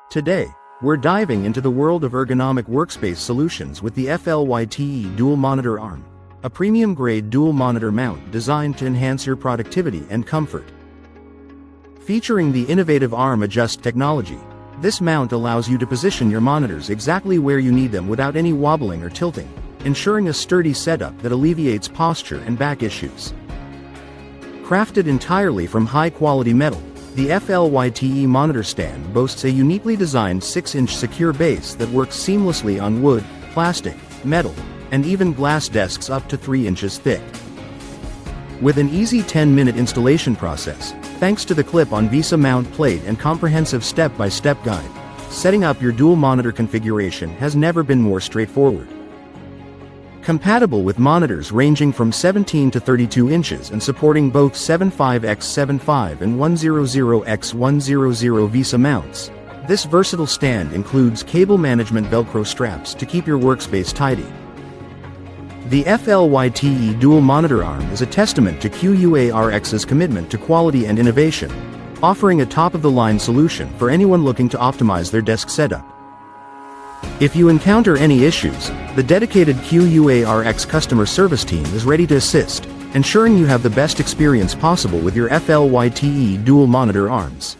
Today, we're diving into the world of ergonomic workspace solutions with the FLYTE dual monitor arm, a premium-grade dual monitor mount designed to enhance your productivity and comfort. Featuring the innovative ArmAdjust technology, this mount allows you to position your monitors exactly where you need them without any wobbling or tilting, ensuring a sturdy setup that alleviates posture and back issues. Crafted entirely from high-quality metal, the FLYTE monitor stand boasts a uniquely designed 6-inch secure base that works seamlessly on wood, plastic, metal, and even glass desks up to 3 inches thick. With an easy 10-minute installation process, thanks to the clip-on VESA mount plate and comprehensive step-by-step guide, setting up your dual monitor configuration has never been more straightforward. Compatible with monitors ranging from 17 to 32 inches and supporting both 75x75 and 100x100 VESA mounts, this versatile stand includes cable management Velcro straps to keep your workspace tidy. The FLYTE dual monitor arm is a testament to QUARX's commitment to quality and innovation, offering a top-of-the-line solution for anyone looking to optimize their desk setup. If you encounter any issues, the dedicated QUARX customer service team is ready to assist, ensuring you have the best experience possible with your FLYTE dual monitor arms.